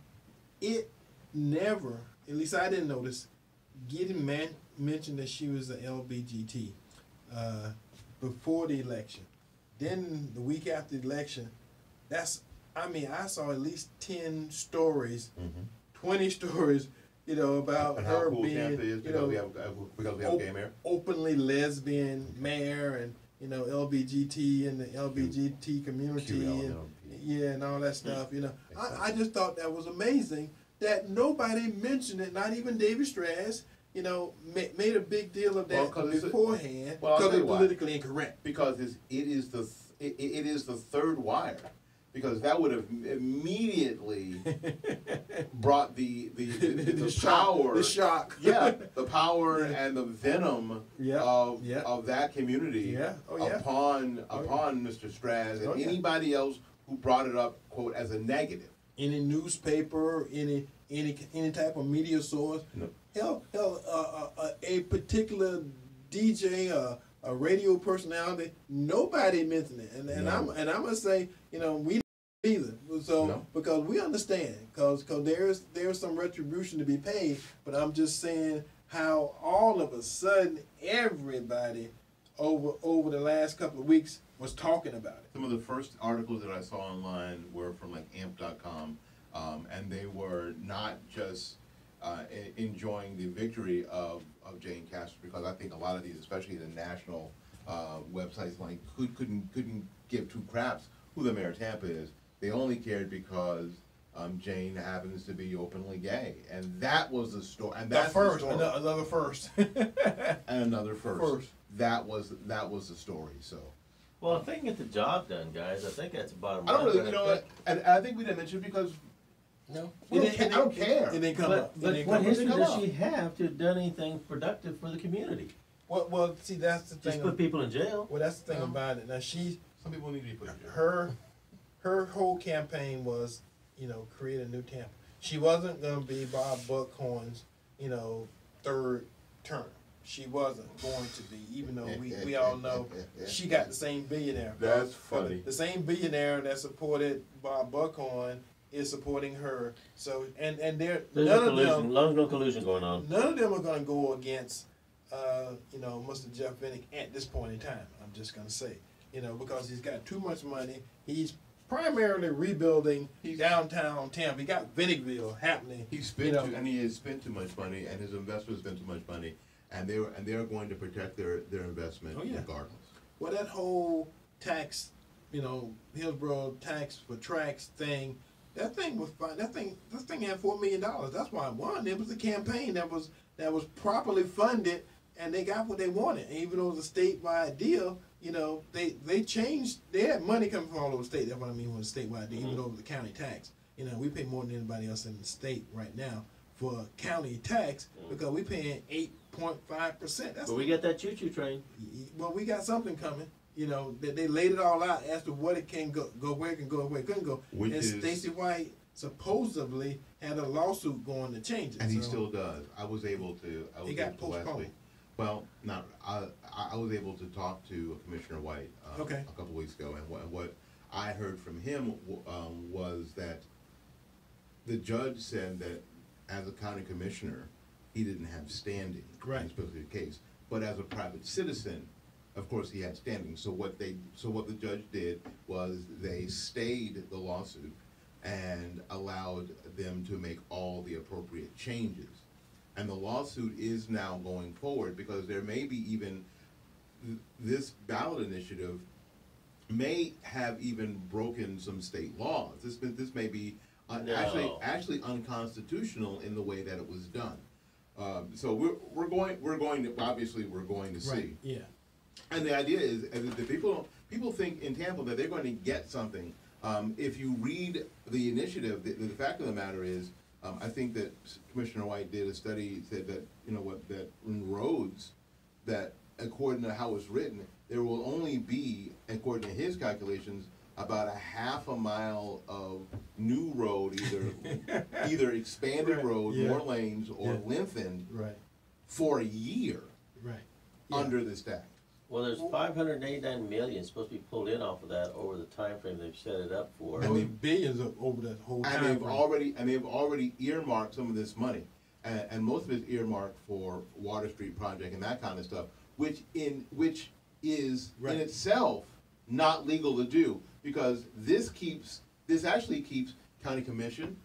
it never, at least I didn't notice, getting mentioned that she was a LBGT before the election. Then the week after the election, I saw at least 10 stories, 20 stories, about and her how cool being, Tampa is because we have a gay mayor. Openly lesbian mayor, and LBGT and the LBGT community, and all that stuff. I just thought that was amazing that nobody mentioned it, not even David Strauss. Made a big deal of that beforehand because it's politically incorrect. Because it is the third wire. Because that would have immediately brought the power, the shock, the power and the venom of that community upon Mr. Strauss and anybody else who brought it up, quote, as a negative. Any newspaper, any type of media source, hell, a particular DJ, a radio personality, nobody mentioned it, and I'm gonna say, we either. So because we understand, because there's some retribution to be paid, but I'm just saying how all of a sudden everybody over the last couple of weeks was talking about it. Some of the first articles that I saw online were from like amp.com, and they were not just enjoying the victory of Jane Castor, because I think a lot of these, especially the national websites, like couldn't give two craps who the mayor of Tampa is. They only cared because Jane happens to be openly gay, and that was the story. And That that's first, the story. another first. And another first. That was the story. So. Well, if they can get the job done, guys, I think that's the bottom I line. don't really, you know what, and I think we didn't mention it because No, I don't care. It didn't come But, up. It but didn't what come up. history Come does up. she have to have done anything productive for the community? Well, see, that's the Just thing. put people in jail. Well, that's the thing about it. Now, some people need to be put in jail. her whole campaign was, create a new Tampa. She wasn't gonna be Bob Buckhorn's, third term. She wasn't going to be, even though we all know she got the same billionaire. That's funny. The same billionaire that supported Bob Buckhorn is supporting her. So and There's none no of collusion. them No collusion going on. none of them are gonna go against Mr. Jeff Vinnick at this point in time. I'm just gonna say, because he's got too much money. He's primarily rebuilding downtown Tampa. He got Vinnickville happening. He spent and he has spent too much money, and his investors spent too much money, and they're going to protect their investment regardless. Well, that whole tax, Hillsborough tax for tracks thing, that thing was fine. That thing had $4 million. That's why it won. It was a campaign that was properly funded, and they got what they wanted. And even though it was a statewide deal, they changed. They had money coming from all over the state. That's what I mean when it's statewide deal. Even though it was the county tax, we pay more than anybody else in the state right now for county tax because we paying 8.5%. But we got that choo-choo train. Well, we got something coming. They laid it all out as to what it can go where it can go, where it couldn't go. Which and is- Stacey White supposedly had a lawsuit going to change it. And he so still does. I was able to got last postponed. week. Well, not I was able to talk to Commissioner White Okay. a couple weeks ago, and what I heard from him was that the judge said that as a county commissioner, he didn't have standing Right. in this particular case, but as a private citizen, of course, he had standing. So what the judge did was they stayed the lawsuit and allowed them to make all the appropriate changes. And the lawsuit is now going forward because there may be even this ballot initiative may have even broken some state laws. This may be No. actually unconstitutional in the way that it was done. So we're going to obviously we're going to see. Right. Yeah. And the idea is that people think in Tampa that they're going to get something. If you read the initiative, the fact of the matter is, I think that Commissioner White did a study, said that that in roads, that according to how it's written, there will only be, according to his calculations, about a half a mile of new road, either expanded Right, road, yeah. more lanes, or Yeah. lengthened Right. for a year Right. Yeah. under this act. Well, there's 589 million supposed to be pulled in off of that over the time frame they've set it up for. And billions over that whole time. And they've frame. already earmarked some of this money, and most of it's earmarked for Water Street project and that kind of stuff, which is Right. in itself not legal to do, because this actually keeps county commission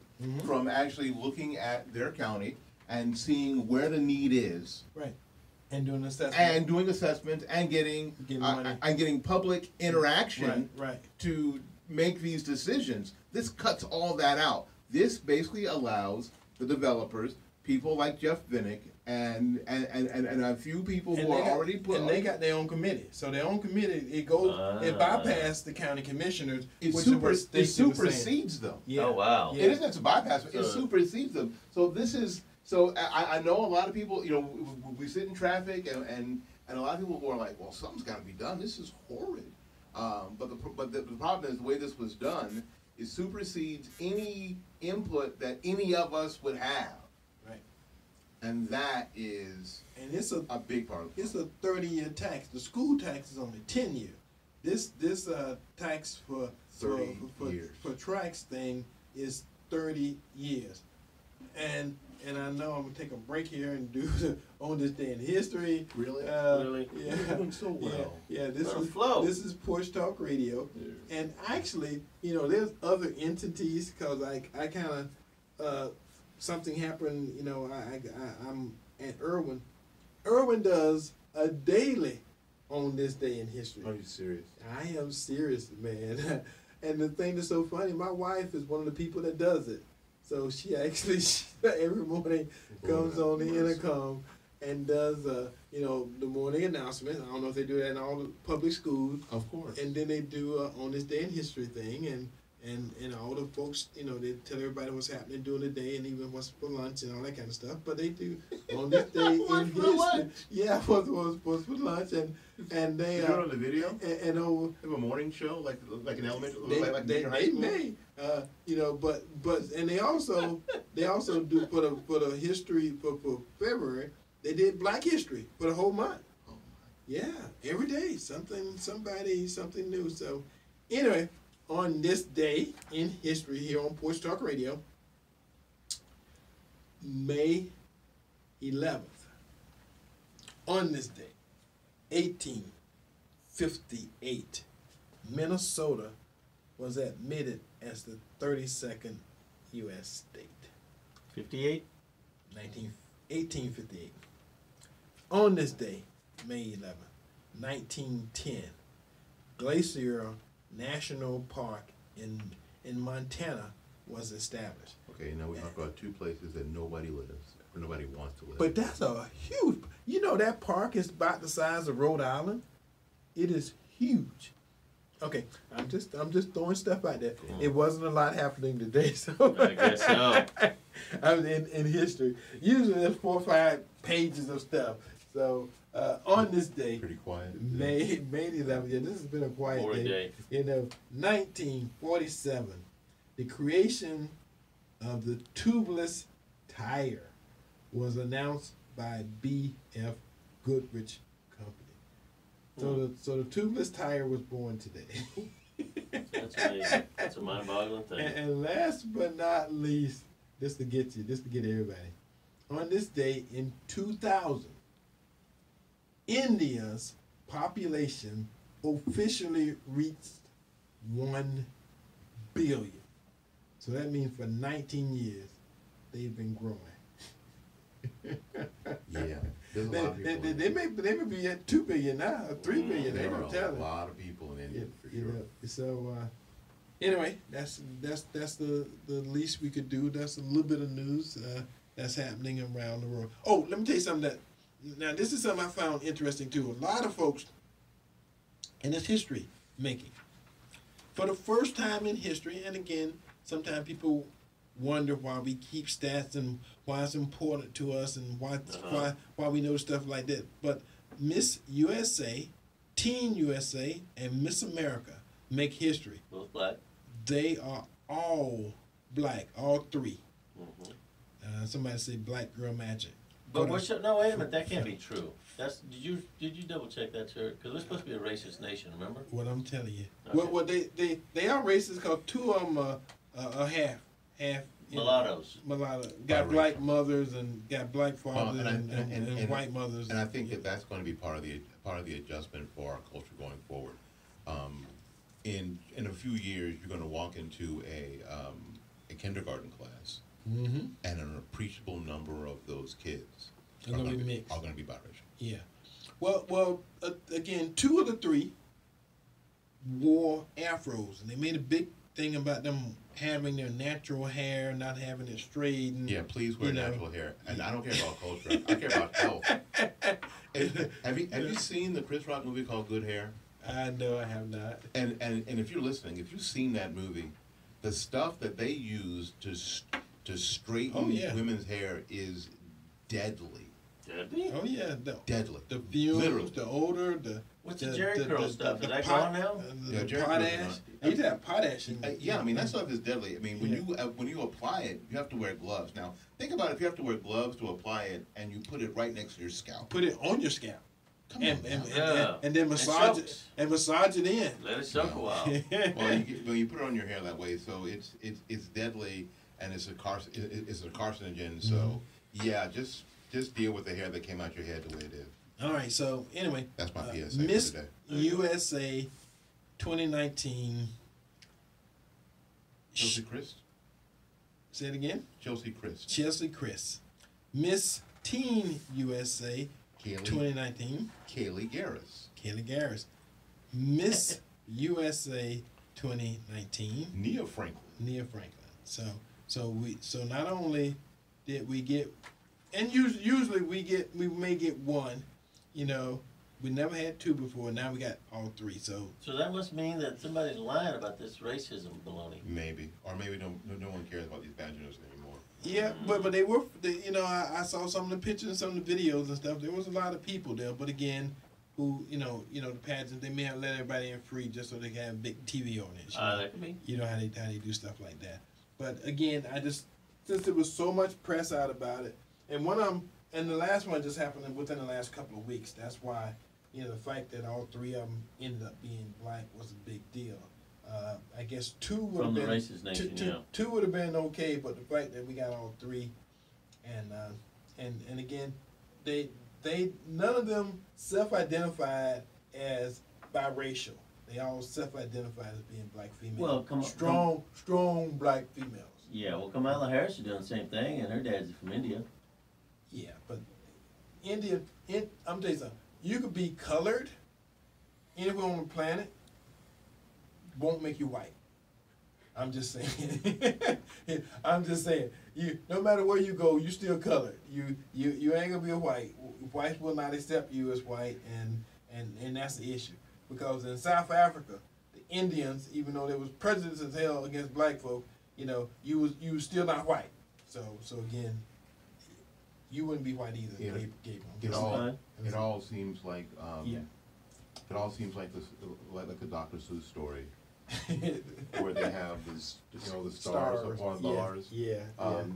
from actually looking at their county and seeing where the need is, Right. And doing assessment. and doing assessments and getting money. public interaction Right. to make these decisions. This cuts all that out. This basically allows the developers, people like Jeff Vinnick, and a few people who are already put. And they got their own committee. So their own committee, it bypassed the county commissioners, It which is what Stacey was saying. supersedes them. Yeah. Oh, wow. Yeah. It isn't to bypass, but it So- supersedes them. So this is, I know a lot of people, we sit in traffic and a lot of people who are like, well, something's got to be done. This is horrid. But the problem is the way this was done, it supersedes any input that any of us would have. Right. And that is And it's a big part of it. It's a 30-year tax. The school tax is only 10 years. This tax for 30 years. for tracks thing is 30 years. And I know I'm gonna take a break here and do on this day in history. Really? Really? Yeah. You're doing so well. Yeah. This is Porch Talk Radio. Yeah. And actually, there's other entities because I kind of something happened. I'm at Irwin. Irwin does a daily on this day in history. Are you serious? I am serious, man. And the thing that's so funny, my wife is one of the people that does it. So she actually every morning comes on the intercom and does you know, the morning announcement. I don't know if they do that in all the public schools. Of course. And then they do on this day in history thing, and all the folks, you know, they tell everybody what's happening during the day and even what's for lunch and all that kind of stuff. But they do on this day in history. Yeah, what's for lunch, and they You do it on the video? and over. Have a morning show like an elementary, They high school? may, you know, but and they also do for the history for February. They did Black History for the whole month. Oh, Yeah, every day something new. So anyway, on this day in history here on Porch Talk Radio, May 11th. On this day, 1858, Minnesota was admitted as the 32nd U.S. state. 58? 1858. On this day, May 11th, 1910, Glacier National Park in Montana was established. Okay, now we talk about two places that nobody lives, or nobody wants to live. But that's a huge, you know, that park is about the size of Rhode Island. It is huge. Okay, I'm just throwing stuff out there. It wasn't a lot happening today, so I guess so. I was in history. Usually there's 4 or 5 pages of stuff. So on this day, Pretty quiet. May 11th. Yeah, this has been a quiet Boring day. day. You know, 1947, the creation of the tubeless tire was announced by B.F. Goodrich Company. So the tubeless tire was born today. That's amazing. That's a mind-boggling thing. And last but not least, just to get everybody, on this day in 2000, India's population officially reached 1 billion. So that means for 19 years, they've been growing. Yeah, there's a lot of people. They may be at 2 billion now, or 3 billion. They There are don't a tell it. lot of people in India, for You sure. know, so anyway, that's the least we could do. That's a little bit of news that's happening around the world. Oh, let me tell you something now this is something I found interesting too. A lot of folks, and it's history making. For the first time in history, and again, sometimes people wonder why we keep stats and why it's important to us and why we know stuff like that. But Miss USA, Teen USA, and Miss America make history. Both black. They are all black, all 3. Mm-hmm. Somebody say black girl magic. But no, wait a minute. That can't be true. Did you double check that, sir? Because we're supposed to be a racist nation. Remember? What I'm telling you. Okay. Well, they are racist because 2 of them are half. You know, Mulattoes. mulatto. Got Biracial. black mothers and got black Well, fathers and white mothers. And I think that's going to be part of the adjustment for our culture going forward. In a few years, you're going to walk into a kindergarten class, Mm-hmm. and an appreciable number of those kids They're gonna be mixed. Are going to be biracial. Yeah. Well, again, 2 of the 3 wore afros, and they made a big thing about them having their natural hair, not having it straightened. Yeah, please wear You know. natural hair. And I don't care about culture. I care about health. Have you seen the Chris Rock movie called Good Hair? I know I have not. And if you're listening, if you've seen that movie, the stuff that they use to straighten women's hair is deadly. Deadly? Oh yeah, Deadly. the fumes, Literally. the odor, What's the Jerry curl stuff? Is that pot- gone now? Yeah, The Jerry curls are potash. gone. They used to have potash in Yeah, I mean that stuff is deadly. I mean when Yeah. when you apply it, you have to wear gloves. Now think about if you have to wear gloves to apply it, and you put it right next to your scalp. Put it on your scalp. Come And, on, and, now. Yeah. and then massage it soaks. and massage it in. Let it soak a while. Well, you put it on your hair that way, so it's deadly, and it's a carcinogen. So yeah, just deal with the hair that came out your head the way it is. All right. So anyway, That's my PSA Miss for today. USA 2019. Chelsea Christ. Say it again. Chelsea Christ. Chelsea Chris. Miss Teen USA Kaylee 2019. Kaylee Garris. Kaylee Garris. Miss USA 2019. Nia Franklin. Nia Franklin. So not only did we get, and usually we may get one, you know, we never had two before. Now we got all three. So that must mean that somebody's lying about this racism baloney. Maybe, or maybe no one cares about these badgers anymore. yeah, but you know, I saw some of the pictures and some of the videos and stuff. There was a lot of people there, but again, who you know the pageants, they may have let everybody in free just so they can have big TV on it. That could be. You know how they do stuff like that. But again, since there was so much press out about it, and the last one just happened within the last couple of weeks. That's why, you know, the fact that all three of them ended up being black was a big deal. I guess two would have been Racist Nation, two would have been okay, but the fact that we got all three, and again, they none of them self-identified as biracial. They all self-identified as being black females. Well, strong black females. Yeah, well, Kamala Harris is doing the same thing, and her dad's from India. Yeah, but I'm telling you something. You could be colored anywhere on the planet, won't make you white. I'm just saying. I'm just saying. No matter where you go, you still colored. You ain't gonna be a white. Whites will not accept you as white, and that's the issue. Because in South Africa, the Indians, even though there was prejudice as hell against black folk, you know, you was still not white. So again, you wouldn't be white either. Yeah. It all seems like it all seems like this, like a Dr. Seuss story, where they have this, you know, the stars up on bars. Yeah.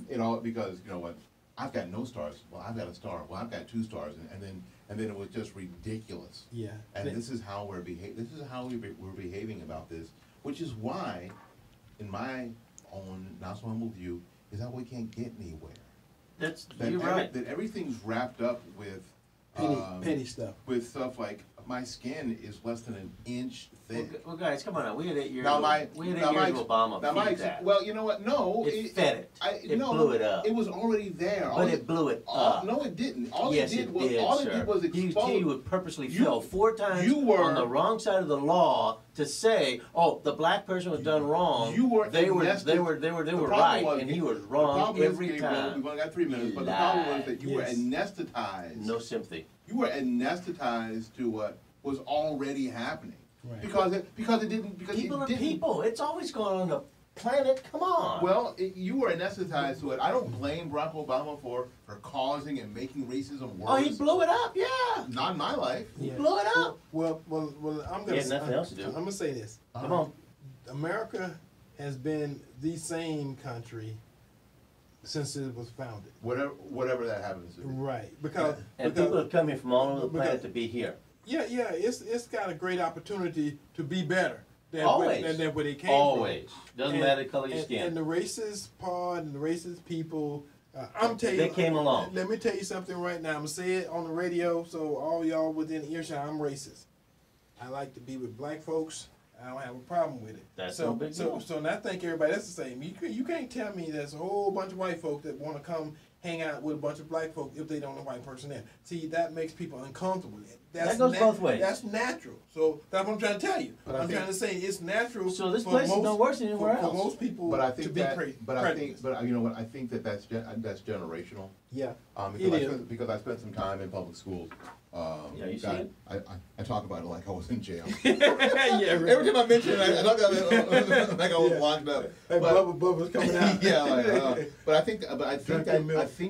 It all because you know what, I've got no stars. Well, I've got a star. Well, I've got two stars, and then it was just ridiculous. Yeah. And this is how we're we're behaving about this, which is why, in my own not so humble view, is that we can't get anywhere. You're right. That everything's wrapped up with petty stuff. With stuff like my skin is less than an inch thick. Well, guys, come on now. We had 8 years. We had 8 years of Obama. Feed that. Well, you know what? No, it fed it. It blew it up. It was already there. But it blew it up. No, it didn't. All yes, it did was expose. He would purposely fell 4 times on the wrong side of the law to say, "Oh, the black person was done wrong." They were right, and he was wrong every time. We've only got 3 minutes, but the problem was that you were anesthetized. No sympathy. You were anesthetized to what was already happening. Right. Because it didn't. People are people. It's always gone on the planet. Come on. Well, you were anesthetized to it. I don't blame Barack Obama for causing and making racism worse. Oh, he blew it up. Yeah. Not in my life. He blew it up. Well, I'm gonna. Nothing else to do. I'm gonna say this. Come on. America has been the same country since it was founded. Whatever that happens to be. Right, because people have come here from all over the planet to be here. Yeah, it's got a great opportunity to be better than Always. Than where they came Always. from. Doesn't matter the color of your skin. And the racist part and the racist people, I'm telling you. They came along. Let me tell you something right now. I'm gonna say it on the radio, so all y'all within earshot, I'm racist. I like to be with black folks. I don't have a problem with it. That's no big deal. So I think everybody that's the same. You can't tell me there's a whole bunch of white folk that want to come hang out with a bunch of black folk if they don't know white person there. See, that makes people uncomfortable. That goes both ways. That's natural. So that's what I'm trying to tell you. I'm trying to say it's natural. So this place is no worse than anywhere else. For most people, but I think to be but you know what? I think that's generational. Yeah. Because I spent some time in public schools. You see it? I talk about it like I was in jail. Yeah. Right. Every time I mention it, I talk about it like I was locked up. Hey, bubbles coming out. Yeah. But I think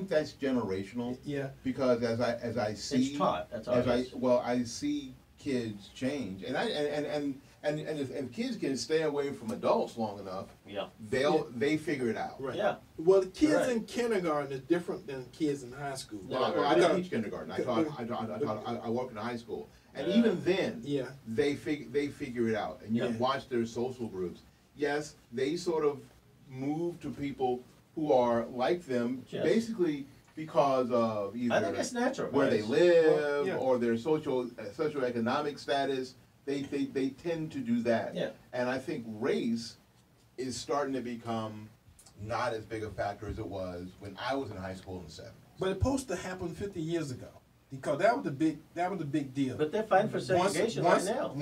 that's generational. Yeah. Because as I see, it's taught. That's all. I see kids change, and if kids can stay away from adults long enough, they figure it out. Right. Yeah. Well, the kids in kindergarten is different than kids in high school. Well, I didn't teach kindergarten. I worked in high school, and even then, they figure it out, and you watch their social groups. Yes, they sort of move to people who are like them, basically because of either I think it's natural, where they live or their socioeconomic status. They tend to do that. Yeah. And I think race is starting to become not as big a factor as it was when I was in high school in the 70s. But it's supposed to happen 50 years ago. because that was the big deal. But they're fighting for segregation right now.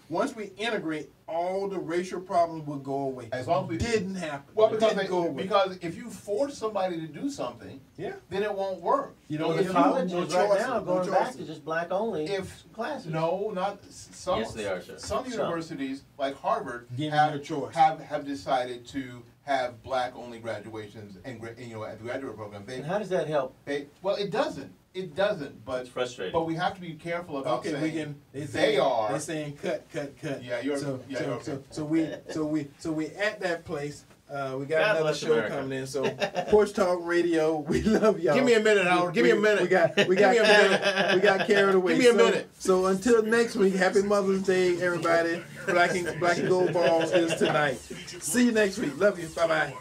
Once we integrate, all the racial problems will go away. As long as we didn't happen. Well, because if you force somebody to do something, yeah, then it won't work. You don't Well, the give colleges no right choices, now no going back choices. to just black only If classes. No, not some. Yes, they are, sir. Some universities, like Harvard, Give you have your choice. have decided to have black only graduations and at the graduate program. And how does that help? Well, it doesn't. It doesn't. But It's frustrating. But we have to be careful about Okay, saying we can. they're saying cut. Yeah, you're. Okay. So we at that place. We got God another bless show America. coming in. So Porch Talk Radio, we love y'all. Give me a minute, Howard. Give me a minute. We got Give me a minute. we got carried away. Give me a minute. So until next week, happy Mother's Day, everybody. Black and Gold Balls is tonight. See you next week. Love you. Bye bye.